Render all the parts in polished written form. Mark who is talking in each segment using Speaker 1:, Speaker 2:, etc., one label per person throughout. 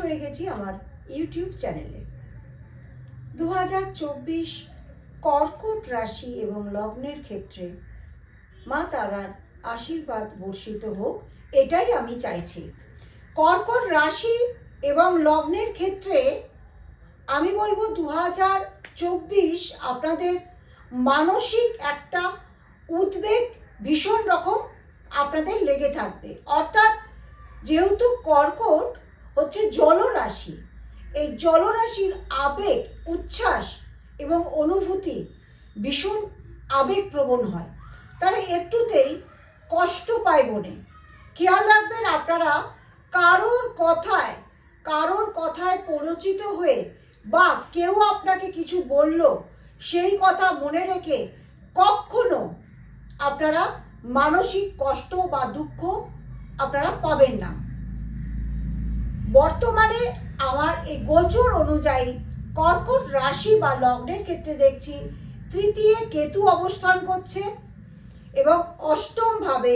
Speaker 1: হয়ে গেছি আমার ইউটিউব চ্যানেলে। 2024 কর্কট রাশি এবং লগ্নের ক্ষেত্রে মা তারার আশীর্বাদ বর্ষিত হোক, এটাই আমি চাইছি। কর্কট রাশি এবং লগ্নের ক্ষেত্রে আমি বলবো 2024 আপনাদের মানসিক একটা উদ্বেগ ভীষণ রকম আপনাদের লেগে থাকবে। অর্থাৎ যেহেতু কর্কট হচ্ছে জলরাশি, এই জলরাশির আবেগ, উচ্ছ্বাস এবং অনুভূতি ভীষণ আবেগপ্রবণ হয়। তারা একটুতেই কষ্ট পায় মনে। খেয়াল রাখবেন আপনারা কারোর কথায় প্ররোচিত হয়ে বা কেউ আপনাকে কিছু বলল সেই কথা মনে রেখে কখনো আপনারা মানসিক কষ্ট বা দুঃখ আপনারা পাবেন না। বর্তমানে আমার এই গোচর অনুযায়ী কর্কট রাশি বা লগ্নের ক্ষেত্রে দেখছি তৃতীয় কেতু অবস্থান করছে এবং অষ্টম ভাবে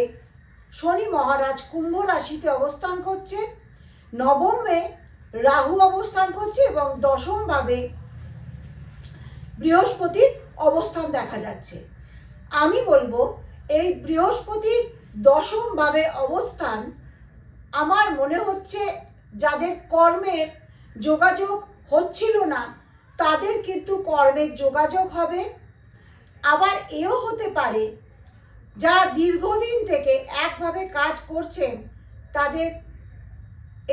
Speaker 1: শনি মহারাজ কুম্ভ রাশিতে অবস্থান করছে, নবমে রাহু অবস্থান করছে এবং দশম ভাবে বৃহস্পতির অবস্থান দেখা যাচ্ছে। আমি বলবো এই বৃহস্পতির দশম ভাবে অবস্থান আমার মনে হচ্ছে যাদের কর্মের যোগাযোগ হচ্ছিল না তাদের কিন্তু কর্মের যোগাযোগ হবে। আবার এও হতে পারে যারা দীর্ঘদিন থেকে একভাবে কাজ করছেন তাদের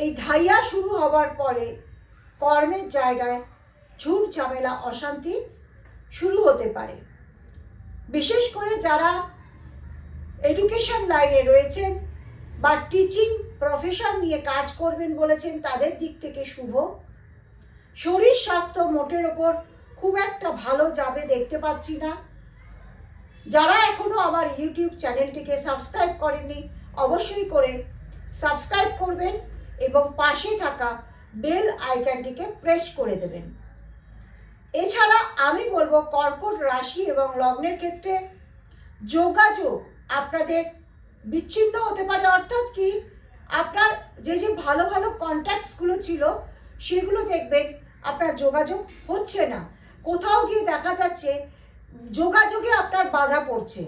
Speaker 1: এই ধাইয়া শুরু হবার পরে কর্মের জায়গায় ঝুট ঝামেলা অশান্তি শুরু হতে পারে। বিশেষ করে যারা এডুকেশন লাইনে রয়েছেন বা টিচিং প্রফেশন নিয়ে কাজ করবেন বলেছেন তাদের দিক থেকে শুভ। শরীর স্বাস্থ্য মোটের ওপর খুব একটা ভালো যাবে দেখতে পাচ্ছি না। যারা এখনো আমার ইউটিউব চ্যানেলটিকে সাবস্ক্রাইব করেননি অবশ্যই করে সাবস্ক্রাইব করবেন এবং পাশে থাকা বেল আইকনটিকে প্রেস করে দেবেন। এছাড়া আমি বলবো কর্কট রাশি এবং লগ্নের ক্ষেত্রে যোগাযোগ আপনাদের বিচ্ছিন্ন হতে পারে। অর্থাৎ কি আপনার যে ভালো ভালো কন্ট্যাক্টসগুলো ছিল সেগুলো দেখবেন আপনার যোগাযোগ হচ্ছে না। কোথাও গিয়ে দেখা যাচ্ছে যোগাযোগে আপনার বাধা পড়ছে।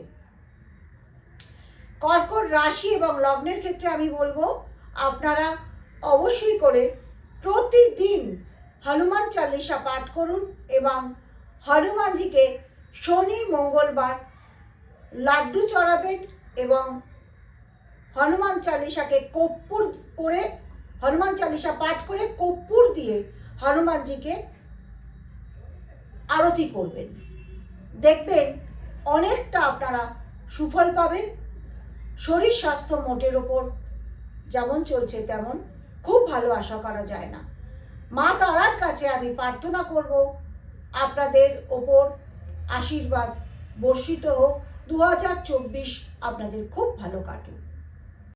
Speaker 1: কর্কট রাশি এবং লগ্নের ক্ষেত্রে আমি বলবো আপনারা অবশ্যই করে প্রতিদিন হনুমান চালিসা পাঠ করুন এবং হনুমানজিকে শনি মঙ্গলবার লাড্ডু চড়াবেন এবং হনুমান চালিসাকে কর্পূর পরে হনুমান চালিসা পাঠ করে কর্পূর দিয়ে হনুমানজিকে আরতি করবেন। দেখবেন অনেকটা আপনারা সুফল পাবেন। শরীর স্বাস্থ্য মোটের ওপর যেমন চলছে তেমন খুব ভালো আশা করা যায় না। মা তারার কাছে আমি প্রার্থনা করব আপনাদের ওপর আশীর্বাদ বর্ষিত হোক। 2024 আপনাদের খুব ভালো কাটুক।